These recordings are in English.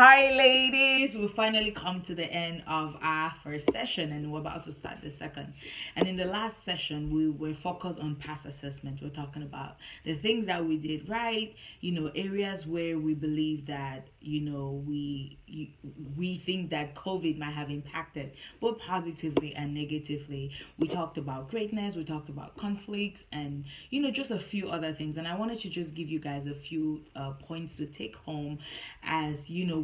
Hi, ladies. We finally come to the end of our first session, and we're about to start the second. And in the last session, we were focused on past assessment. We're talking about the things that we did right, areas where we believe that we think that COVID might have impacted both positively and negatively. We talked about greatness, we talked about conflicts, and just a few other things. And I wanted to just give you guys a few points to take home as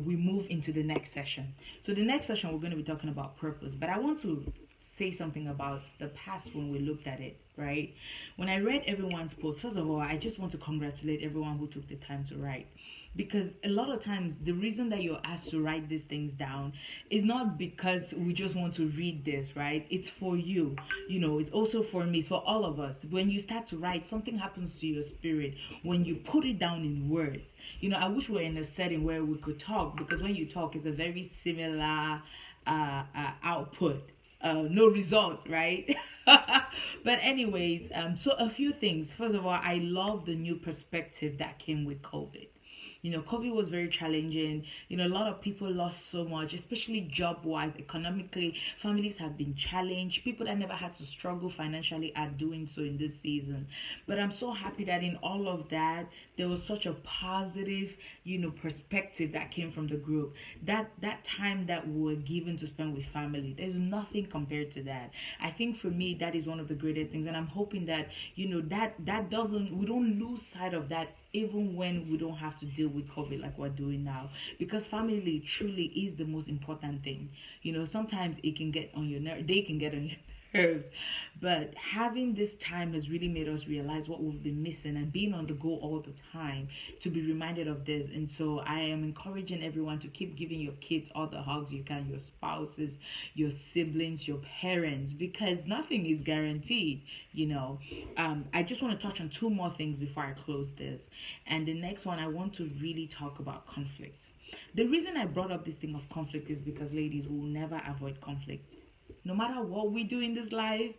we move into the next session. So the next session we're going to be talking about purpose, but I want to say something about the past when we looked at it, right? When I read everyone's post, first of all, I just want to congratulate everyone who took the time to write, because a lot of times the reason that you're asked to write these things down is not because we just want to read this, right? It's for you. It's also for me, it's for all of us. When you start to write, something happens to your spirit when you put it down in words. I wish we were in a setting where we could talk, because when you talk, it's a very similar output. No result, right? But anyways, so a few things. First of all, I love the new perspective that came with COVID. COVID was very challenging. A lot of people lost so much, especially job wise, economically. Families have been challenged. People that never had to struggle financially are doing so in this season. But I'm so happy that in all of that, there was such a positive, perspective that came from the group. That time that we were given to spend with family, there's nothing compared to that. I think for me, that is one of the greatest things, and I'm hoping that that doesn't we don't lose sight of that even when we don't have to deal with COVID like we're doing now. Because family truly is the most important thing. Sometimes it can get on your nerve, they can get on your nerves. But having this time has really made us realize what we've been missing, and being on the go all the time to be reminded of this. And so I am encouraging everyone to keep giving your kids all the hugs you can, your spouses, your siblings, your parents, because nothing is guaranteed. I just want to touch on two more things before I close this. And the next one, I want to really talk about conflict. The reason I brought up this thing of conflict is because, ladies, we will never avoid conflict. No matter what we do in this life,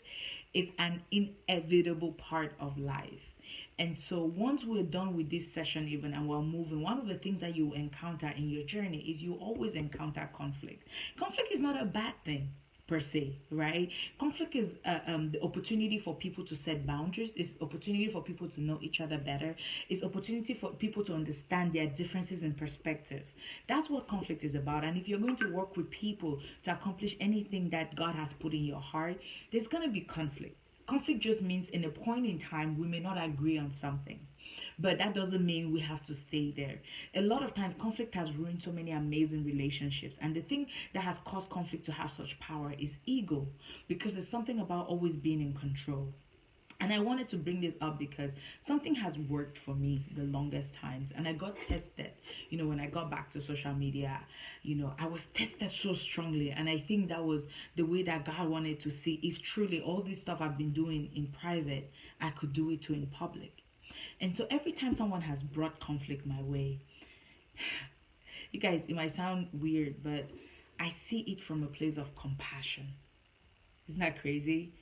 it's an inevitable part of life. And so once we're done with this session even and we're moving, one of the things that you encounter in your journey is you always encounter conflict. Conflict is not a bad thing per se, right? Conflict is the opportunity for people to set boundaries. It's opportunity for people to know each other better. It's opportunity for people to understand their differences in perspective. That's what conflict is about. And if you're going to work with people to accomplish anything that God has put in your heart, there's going to be conflict. Conflict just means in a point in time we may not agree on something, but that doesn't mean we have to stay there. A lot of times conflict has ruined so many amazing relationships, and the thing that has caused conflict to have such power is ego, because there's something about always being in control. And I wanted to bring this up because something has worked for me the longest times, and I got tested. When I got back to social media, I was tested so strongly, and I think that was the way that God wanted to see if truly all this stuff I've been doing in private, I could do it too in public. And so every time someone has brought conflict my way, you guys, it might sound weird, but I see it from a place of compassion. Isn't that crazy?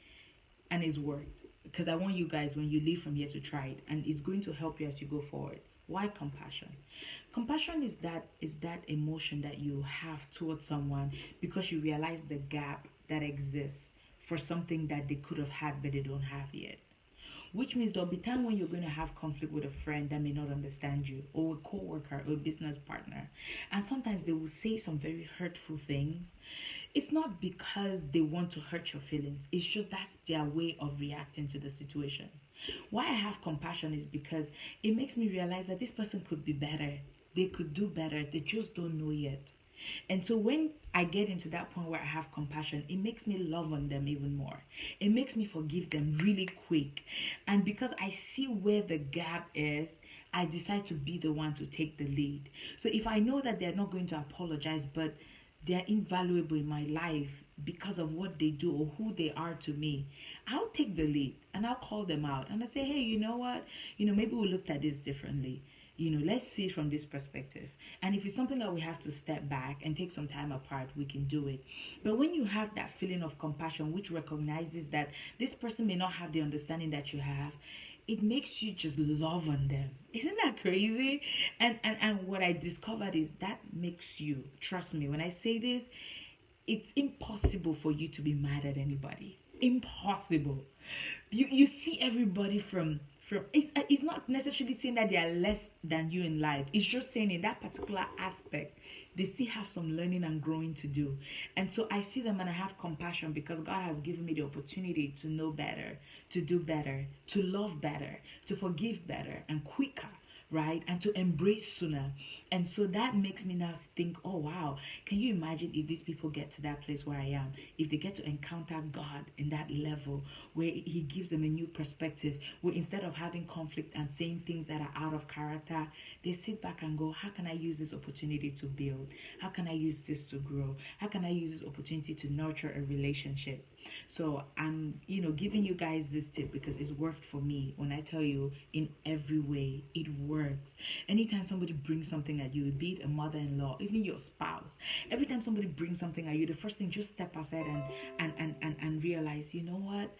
And it's worked, because I want you guys, when you leave from here, to try it, and it's going to help you as you go forward. Why compassion? Compassion is that emotion that you have towards someone because you realize the gap that exists for something that they could have had but they don't have yet. Which means there'll be time when you're going to have conflict with a friend that may not understand you, or a co-worker, or a business partner, and sometimes they will say some very hurtful things. It's not because they want to hurt your feelings, it's just that's their way of reacting to the situation. Why I have compassion is because it makes me realize that this person could be better, they could do better, they just don't know yet. And so when I get into that point where I have compassion, it makes me love on them even more. It makes me forgive them really quick. And because I see where the gap is, I decide to be the one to take the lead. So if I know that they're not going to apologize, but they're invaluable in my life because of what they do or who they are to me, I'll take the lead and I'll call them out and I say, hey, you know what? Maybe we looked at this differently. Let's see it from this perspective. And if it's something that we have to step back and take some time apart, we can do it. But when you have that feeling of compassion, which recognizes that this person may not have the understanding that you have, it makes you just love on them. Isn't that crazy? And what I discovered is that makes you, trust me when I say this, it's impossible for you to be mad at anybody. Impossible. You see everybody from it's not necessarily saying that they are less than you in life. It's just saying in that particular aspect they still have some learning and growing to do. And so I see them and I have compassion because God has given me the opportunity to know better, to do better, to love better, to forgive better and quicker, right? And to embrace sooner. And so that makes me now think, oh wow, can you imagine if these people get to that place where I am, if they get to encounter God in that level where he gives them a new perspective, where instead of having conflict and saying things that are out of character, they sit back and go, how can I use this opportunity to build? How can I use this to grow? How can I use this opportunity to nurture a relationship? So I'm, giving you guys this tip because it's worked for me. When I tell you in every way, it works. Anytime somebody brings something at you, be it a mother-in-law, even your spouse, every time somebody brings something at you, the first thing, just step aside and realize, you know what?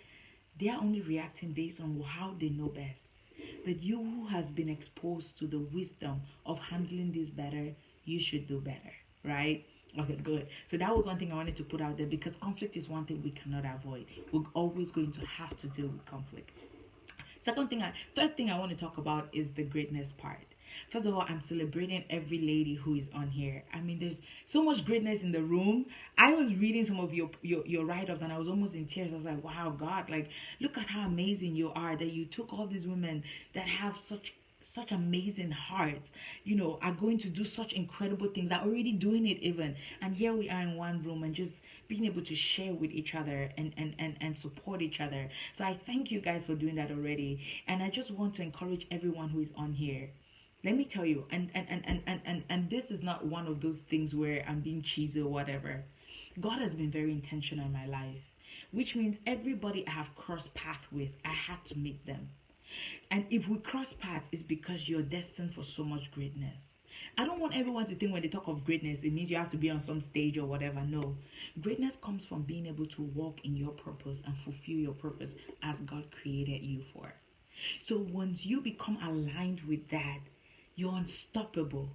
They are only reacting based on how they know best. But you who has been exposed to the wisdom of handling this better, you should do better, right? Okay, good. So that was one thing I wanted to put out there because conflict is one thing we cannot avoid. We're always going to have to deal with conflict. Third thing I want to talk about is the greatness part. First of all, I'm celebrating every lady who is on here. I mean, there's so much greatness in the room. I was reading some of your write-ups and I was almost in tears. I was like, wow, God, like, look at how amazing you are, that you took all these women that have such amazing hearts, are going to do such incredible things, are already doing it even. And here we are in one room and just being able to share with each other and support each other. So I thank you guys for doing that already. And I just want to encourage everyone who is on here. Let me tell you, and this is not one of those things where I'm being cheesy or whatever. God has been very intentional in my life, which means everybody I have crossed paths with, I had to meet them. And if we cross paths, it's because you're destined for so much greatness. I don't want everyone to think when they talk of greatness, it means you have to be on some stage or whatever. No. Greatness comes from being able to walk in your purpose and fulfill your purpose as God created you for. So once you become aligned with that, you're unstoppable.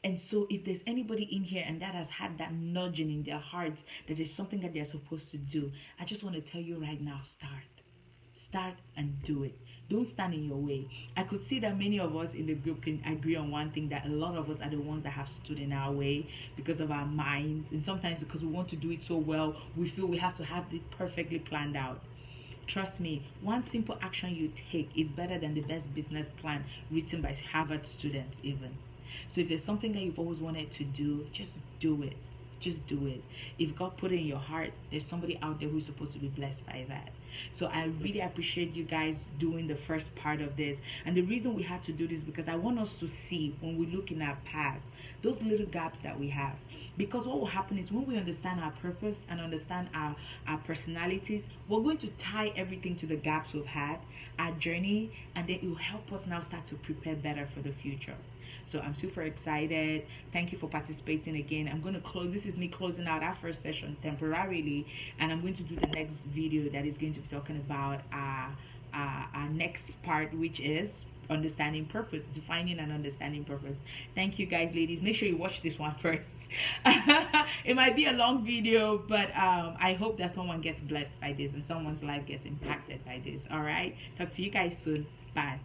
And so if there's anybody in here and that has had that nudging in their hearts that there's something that they're supposed to do, I just want to tell you right now, start and do it. Don't stand in your way. I could see that many of us in the group can agree on one thing, that a lot of us are the ones that have stood in our way because of our minds, and sometimes because we want to do it so well, we feel we have to have it perfectly planned out. Trust me, one simple action you take is better than the best business plan written by Harvard students even. So if there's something that you've always wanted to do, just do it. Just do it. If God put it in your heart, there's somebody out there who's supposed to be blessed by that. So I really appreciate you guys doing the first part of this. And the reason we had to do this because I want us to see, when we look in our past, those little gaps that we have. Because what will happen is when we understand our purpose and understand our personalities, we're going to tie everything to the gaps we've had, our journey, and then it will help us now start to prepare better for the future. So I'm super excited. Thank you for participating again. I'm going to close. This is me closing out our first session temporarily, and I'm going to do the next video that is going to be talking about our next part, which is understanding purpose, defining and understanding purpose. Thank you guys, ladies. Make sure you watch this one first. It might be a long video, but I hope that someone gets blessed by this and someone's life gets impacted by this. All right, talk to you guys soon. Bye.